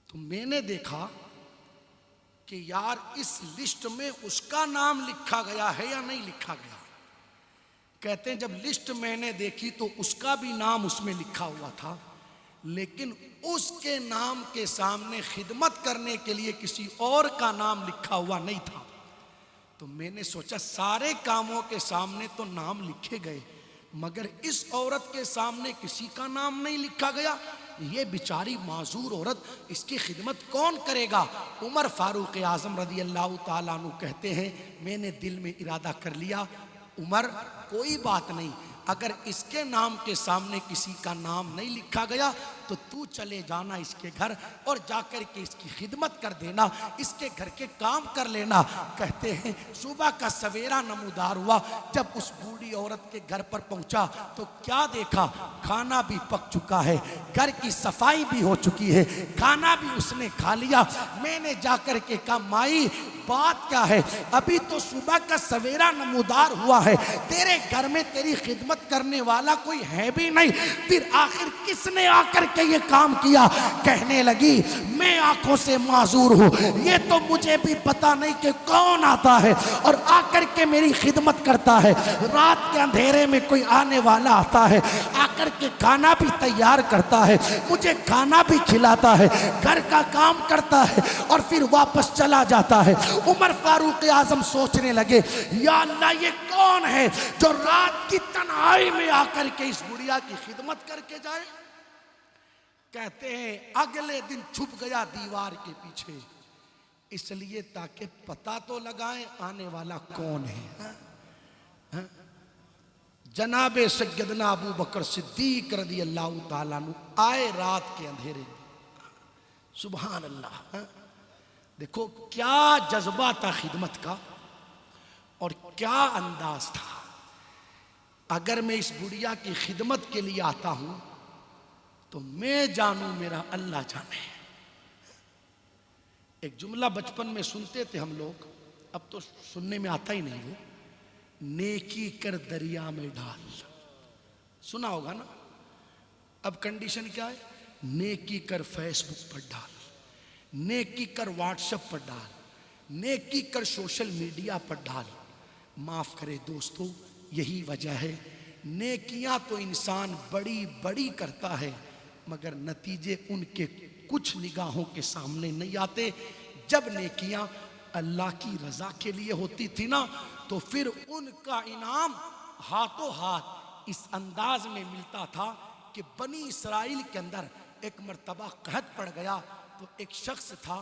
[SPEAKER 1] तो मैंने देखा कि यार इस लिस्ट में उसका नाम लिखा गया है या नहीं लिखा गया। कहते हैं जब लिस्ट मैंने देखी तो उसका भी नाम उसमें लिखा हुआ था, लेकिन उसके नाम के सामने खिदमत करने के लिए किसी और का नाम लिखा हुआ नहीं था। तो मैंने सोचा सारे कामों के सामने तो नाम लिखे गए मगर इस औरत के सामने किसी का नाम नहीं लिखा गया। ये बेचारी माजूर औरत, इसकी खिदमत कौन करेगा? उमर फारूक आजम रज़ियल्लाहु ताला अन्हु कहते हैं, मैंने दिल में इरादा कर लिया, उमर कोई बात नहीं, अगर इसके नाम के सामने किसी का नाम नहीं लिखा गया तो तू चले जाना इसके घर और जाकर के इसकी खिदमत कर देना, इसके घर के काम कर लेना। कहते हैं सुबह का सवेरा नमूदार हुआ, जब उस बूढ़ी औरत के घर पर पहुंचा तो क्या देखा, खाना भी पक चुका है, घर की सफाई भी हो चुकी है, खाना भी उसने खा लिया। मैंने जाकर के कहा माई बात क्या है, अभी तो सुबह का सवेरा नमूदार हुआ है, तेरे घर में तेरी खिदमत करने वाला कोई है भी नहीं, फिर आखिर किसने आकर के ये काम किया? कहने लगी मैं आंखों से माजूर हूँ, ये तो मुझे भी पता नहीं कि कौन आता है और आकर के मेरी खिदमत करता है। रात के अंधेरे में कोई आने वाला आता है, आकर के खाना भी तैयार करता है, मुझे खाना भी खिलाता है, घर का काम करता है और फिर वापस चला जाता है। उमर फारूक आजम सोचने लगे या अल्लाह ये कौन है जो रात की तन्हाई में आकर के इस बुढ़िया की खिदमत करके जाए। कहते हैं अगले दिन छुप गया दीवार के पीछे, इसलिए ताकि पता तो लगाएं आने वाला कौन है। जनाबे सैयदना अबू बकर सिद्दीक रज़ियल्लाहु ताला अन्हु आए रात के अंधेरे में, सुभान अल्लाह। हाँ? देखो क्या जज्बा था खिदमत का और क्या अंदाज था। अगर मैं इस बुढ़िया की खिदमत के लिए आता हूं तो मैं जानूं मेरा अल्लाह जाने। एक जुमला बचपन में सुनते थे हम लोग, अब तो सुनने में आता ही नहीं वो, नेकी कर दरिया में डाल। सुना होगा ना। अब कंडीशन क्या है, नेकी कर फेसबुक पर डाल, नेकी कर व्हाट्सएप पर डाल, नेकी कर सोशल मीडिया पर डाल। माफ करे दोस्तों, यही वजह है नेकियां तो इंसान बड़ी बड़ी करता है मगर नतीजे उनके कुछ निगाहों के सामने नहीं आते। जब नेकियां अल्लाह की रजा के लिए होती थी ना तो फिर उनका इनाम हाथों हाथ इस अंदाज में मिलता था कि बनी इसराइल के अंदर एक मर्तबा कहत पड़ गया तो एक शख्स था,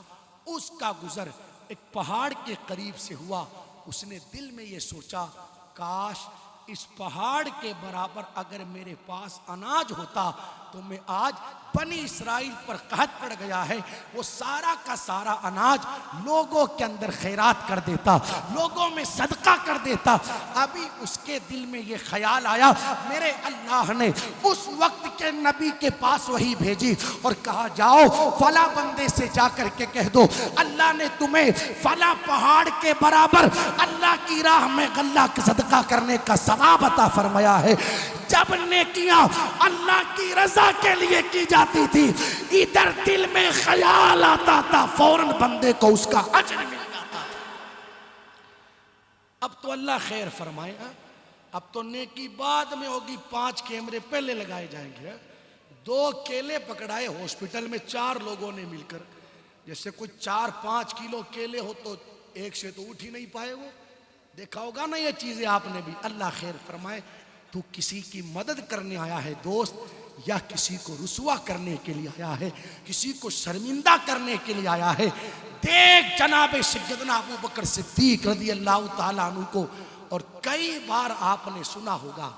[SPEAKER 1] उसका गुजर एक पहाड़ के करीब से हुआ। उसने दिल में ये सोचा, काश इस पहाड़ के बराबर अगर मेरे पास अनाज होता तो मैं आज बनी इसराइल पर कहत पड़ गया है वो सारा का सारा अनाज लोगों के अंदर खैरात कर देता, लोगों में सदका कर देता। अभी उसके दिल में ये ख्याल आया, मेरे अल्लाह ने उस वक्त के नबी के पास वही भेजी और कहा जाओ फला बंदे से जाकर के कह दो अल्लाह ने तुम्हें फला पहाड़ के बराबर अल्लाह की राह में गल्ला का सदका करने का सवाब अता फरमाया है। जब नेकियां अल्लाह की रजा के लिए की जाती थी इधर दिल में ख्याल आता था, फौरन बंदे को उसका अजर मिल जाता था। अब तो अल्लाह खैर फरमाए, अब तो नेकी बाद में होगी, 5 कैमरे पहले लगाए जाएंगे। 2 केले पकड़ाए हॉस्पिटल में 4 लोगों ने मिलकर, जैसे कोई 4-5 किलो केले हो तो एक से तो उठ ही नहीं पाए वो। देखा होगा ना ये चीजें आपने भी। अल्लाह खैर फरमाए। तू किसी की मदद करने आया है दोस्त या किसी को रुसवा करने के लिए आया है, किसी को शर्मिंदा करने के लिए आया है? देख जनाबे सैयदना अबू बकर सिद्दीक रज़ी अल्लाह ताला अन्हु को। और कई बार आपने सुना होगा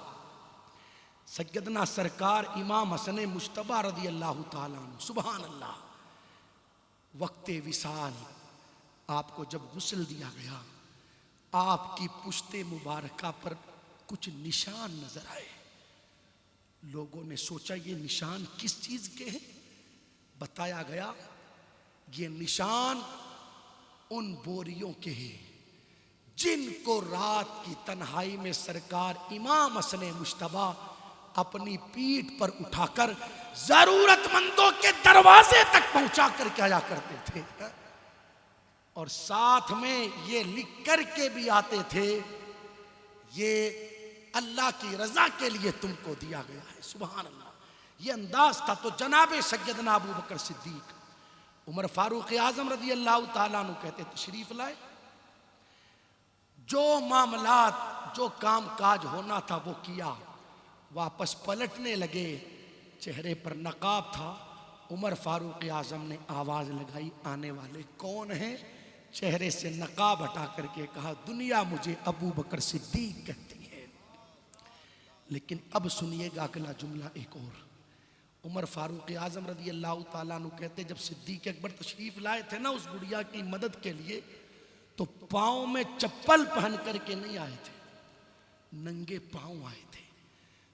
[SPEAKER 1] सैयदना सरकार इमाम हसन मुश्तबा रज़ी अल्लाह ताला अन्हु, सुभान अल्लाह, वक्ते विसाल आपको जब गुस्ल दिया गया आपकी पुश्ते मुबारका पर कुछ निशान नजर आए। लोगों ने सोचा ये निशान किस चीज के हैं? बताया गया ये निशान उन बोरियों के हैं जिनको रात की तन्हाई में सरकार इमाम हसन मुश्तबा अपनी पीठ पर उठाकर जरूरतमंदों के दरवाजे तक पहुंचा कर के आया करते थे और साथ में ये लिख कर के भी आते थे ये अल्लाह की रजा के लिए तुमको दिया गया है। सुभान अल्लाह, ये अंदाज था। तो जनाबे सैयदना अबू बकर सिद्दीक उमर फारूक आजम रज़ी अल्लाह ताला अन्हु कहते तशरीफ लाए। जो मामलात जो काम काज होना था वो किया, वापस पलटने लगे, चेहरे पर नकाब था। उमर फारूक आजम ने आवाज लगाई, आने वाले कौन हैं? चेहरे से नकाब हटा करके कहा, दुनिया मुझे अबू बकर सिद्दीक कहती है। लेकिन अब सुनिएगा अगला जुमला एक और। उमर फारूक आजम रज़ी अल्लाह ताला अन्हु कहते जब सिद्दीक अकबर तशरीफ लाए थे ना उस गुड़िया की मदद के लिए तो पाँव में चप्पल पहन करके नहीं आए थे, नंगे पाँव आए थे।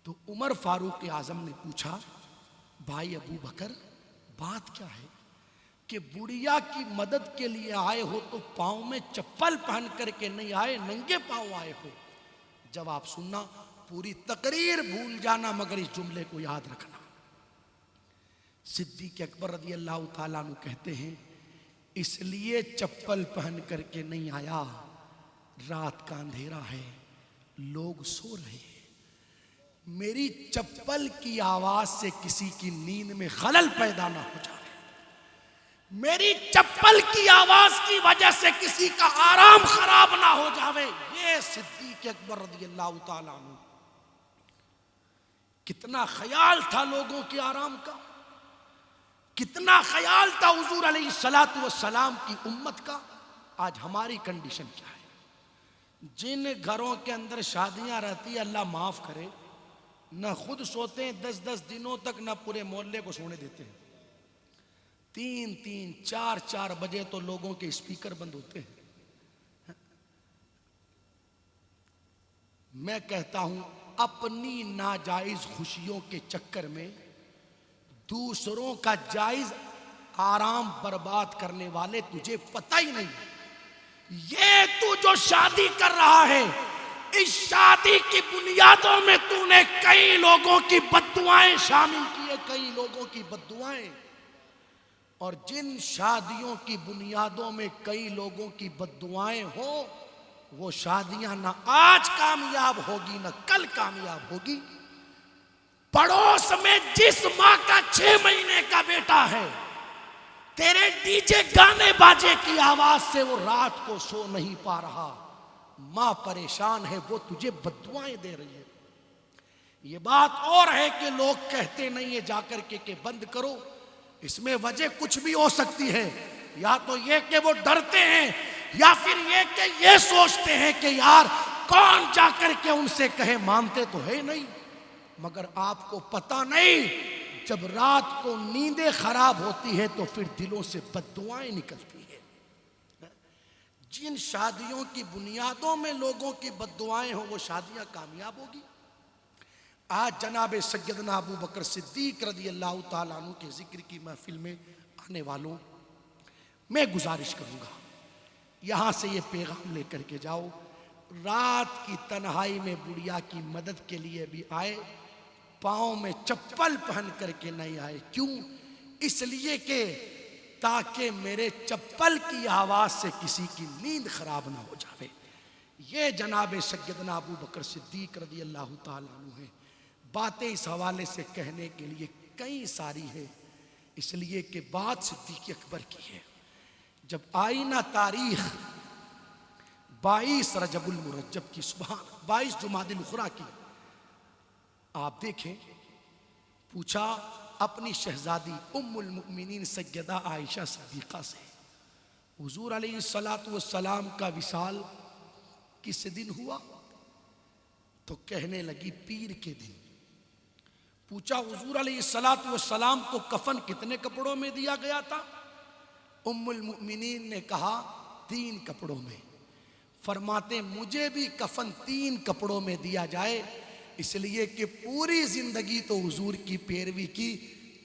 [SPEAKER 1] तो उमर फारूक आजम ने पूछा, भाई अबू बकर बात क्या है कि बुढ़िया की मदद के लिए आए हो तो पाँव में चप्पल पहन करके नहीं आए, नंगे पाँव आए हो? जवाब सुनना, पूरी तकरीर भूल जाना मगर इस जुमले को याद रखना। सिद्दीक अकबर रज़ी अल्लाह ताला अन्हु कहते हैं इसलिए चप्पल पहन करके नहीं आया, रात का अंधेरा है, लोग सो रहे हैं, मेरी चप्पल की आवाज से किसी की नींद में खलल पैदा ना हो जाए, मेरी चप्पल की आवाज की वजह से किसी का आराम खराब ना हो जावे। ये सिद्दीक अकबर रज़ी अल्लाह ताला अन्हु, कितना ख्याल था लोगों के आराम का, कितना ख्याल था हुजूर अलैहिस्सलातु वस्सलाम की उम्मत का। आज हमारी कंडीशन क्या है? जिन घरों के अंदर शादियां रहती है अल्लाह माफ करे, न खुद सोते हैं 10-10 दिनों तक, न पूरे मोहल्ले को सोने देते हैं। 3 3 4 4 बजे तो लोगों के स्पीकर बंद होते हैं। मैं कहता हूं अपनी नाजायज खुशियों के चक्कर में दूसरों का जायज आराम बर्बाद करने वाले तुझे पता ही नहीं। ये तू जो शादी कर रहा है, इस शादी की बुनियादों में तूने कई लोगों की बद्दुआएं शामिल की है, कई लोगों की बद्दुआएं। और जिन शादियों की बुनियादों में कई लोगों की बद्दुआएं हो, वो शादियां ना आज कामयाब होगी ना कल कामयाब होगी। पड़ोस में जिस माँ का 6 महीने का बेटा है, तेरे डीजे गाने बाजे की आवाज से वो रात को सो नहीं पा रहा, मां परेशान है, वो तुझे बद्दुआएं दे रही है। ये बात और है कि लोग कहते नहीं है जाकर के बंद करो। इसमें वजह कुछ भी हो सकती है, या तो ये कि वो डरते हैं, या फिर ये कि ये सोचते हैं कि यार कौन जाकर के उनसे कहे, मानते तो है नहीं। मगर आपको पता नहीं, जब रात को नींदें खराब होती है तो फिर दिलों से बद्दुआएं निकलती है। जिन शादियों की बुनियादों में लोगों की बद्दुआएं हो, वो शादियां कामयाब होगी। आज जनाब सैयदना अबू बकर सिद्दीक रज़ी अल्लाह ताला अन्हु के जिक्र की महफिल में आने वालों, मैं गुजारिश करूंगा यहां से ये पैगाम लेकर के जाओ, रात की तन्हाई में बुढ़िया की मदद के लिए भी आए, पाँव में चप्पल पहन करके नहीं आए। क्यों? इसलिए कि ताकि मेरे चप्पल की आवाज से किसी की नींद खराब ना हो जावे। ये जनाब सैयदना अबू बकर सिद्दीक रज़ी अल्लाह ताला अन्हु है। बातें इस हवाले से कहने के लिए कई सारी है, इसलिए कि बात सिद्दीक अकबर की है। जब आई ना तारीख 22 रजबुल मुरज्जब की, सुबह 22 जुमादिल उखरा की, आप देखें, पूछा अपनी शहजादी उम्मुल मुमिनीन सैयदा आयशा सिद्दीक़ा से, हुजूर अलैहिस्सलातु वस्सलाम का विसाल किस दिन हुआ? तो कहने लगी पीर के दिन। पूछा हुजूर अलैहिस्सलातु वस्सलाम को कफन कितने कपड़ों में दिया गया था? उम्मुल मुमिनीन ने कहा 3 कपड़ों में। फरमाते मुझे भी कफन 3 कपड़ों में दिया जाए, इसलिए कि पूरी जिंदगी तो हुजूर की पैरवी की,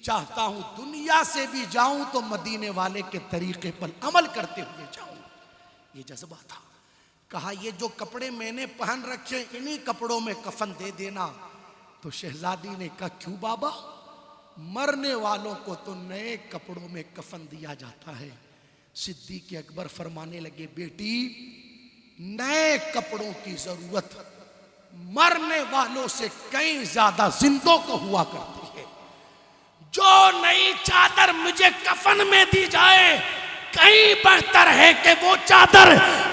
[SPEAKER 1] चाहता हूं दुनिया से भी जाऊं तो मदीने वाले के तरीके पर अमल करते हुए जाऊं। ये जज्बा था। कहा ये जो कपड़े मैंने पहन रखे इन्हीं कपड़ों में कफन दे देना। तो शहजादी ने कहा क्यों बाबा, मरने वालों को तो नए कपड़ों में कफन दिया जाता है। सिद्दीक अकबर फरमाने लगे बेटी, नए कपड़ों की जरूरत मरने वालों से कहीं ज्यादा जिंदों को हुआ करती है। जो नई चादर मुझे कफन में दी जाए, कहीं बेहतर है कि वो चादर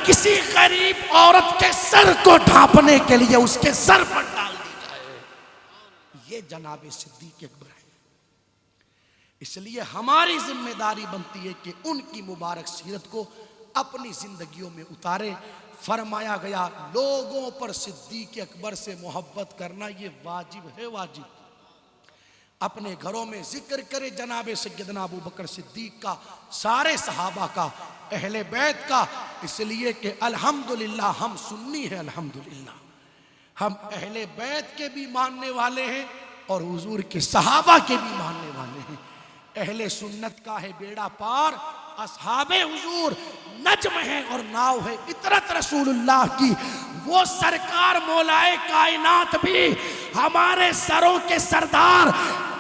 [SPEAKER 1] किसी गरीब औरत के सर को ढांपने के लिए उसके सर पर डाल दी जाए। ये जनाब सिद्दीक अकबर है। इसलिए हमारी जिम्मेदारी बनती है कि उनकी मुबारक सीरत को अपनी जिंदगियों में उतारे। फरमाया गया लोगों पर सिद्दीक अकबर से मोहब्बत करना ये वाजिब है, वाजिब। अपने घरों में जिक्र करे जनाब सैयदना अबू बकर सिद्दीक का, सारे सहाबा का, अहले बैत का, इसलिए कि अल्हम्दुलिल्लाह हम सुन्नी हैं, अल्हम्दुलिल्लाह हम अहले बैत के भी मानने वाले हैं और हुजूर के सहाबा के भी मानने वाले हैं। अहले सुन्नत का है बेड़ा पार, असहाबे हुजूर नज्म है और नाव है इतरत रसूलुल्लाह की। वो सरकार मौलाए कायनात भी हमारे सरों के सरदार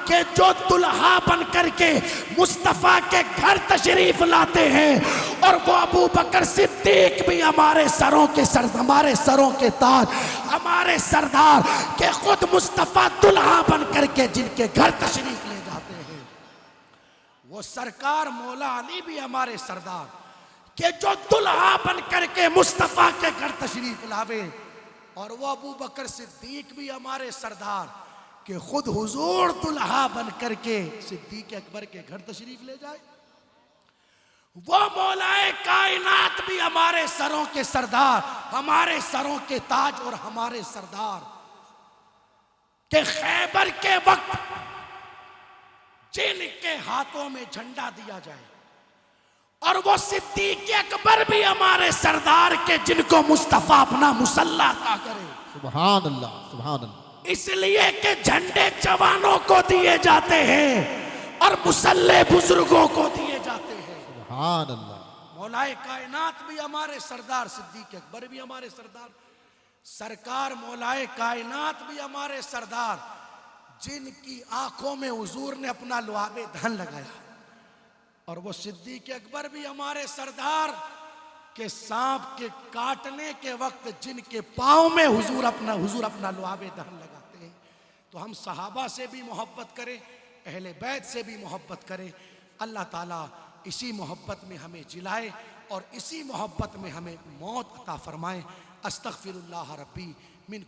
[SPEAKER 1] के जो दुल्हा बन करके मुस्तफा के घर तशरीफ लाते हैं, और वो अबू बकर सिद्दीक भी हमारे सरों के ताज, हमारे सरदार के खुद मुस्तफा दुल्हा बन करके जिनके घर तशरीफ ले जाते हैं। वो सरकार मौला अली भी हमारे सरदार के जो दुल्हा बन करके मुस्तफा के घर तशरीफ लावे, और वो अबू बकर सिद्दीक भी हमारे सरदार कि खुद हुजूर दुल्हा बन करके सिद्दीक अकबर के घर तशरीफ ले जाए। वो मौलाए कायनात भी हमारे सरों के सरदार, हमारे सरों के ताज और हमारे सरदार के खैबर के वक्त जिनके हाथों में झंडा दिया जाए, और वो सिद्दीक अकबर भी हमारे सरदार के, जिनको मुस्तफा अपना मुसल्ला अता करे।
[SPEAKER 2] सुभान अल्लाह, सुभान अल्लाह।
[SPEAKER 1] इसलिए कि झंडे जवानों को दिए जाते हैं और मुसल्ले बुजुर्गों को दिए जाते हैं।
[SPEAKER 2] सुभान अल्लाह।
[SPEAKER 1] मौलाए कायनात भी हमारे सरदार, सिद्दीक अकबर भी हमारे सरदार, सरकार मौलाए कायनात भी हमारे सरदार, जिनकी आंखों में हुजूर ने अपना लुआबे धन लगाया। और वो सिद्दीक अकबर भी हमारे सरदार के सांप के काटने के वक्त जिनके पाँव में हुजूर अपना लुआबे धन लगाते हैं। तो हम सहाबा से भी मोहब्बत करें, अहले बैत से भी मोहब्बत करें। अल्लाह ताला इसी मोहब्बत में हमें जिलाए और इसी मोहब्बत में हमें मौत अता फरमाए। अस्तगफिरुल्लाह रब्बी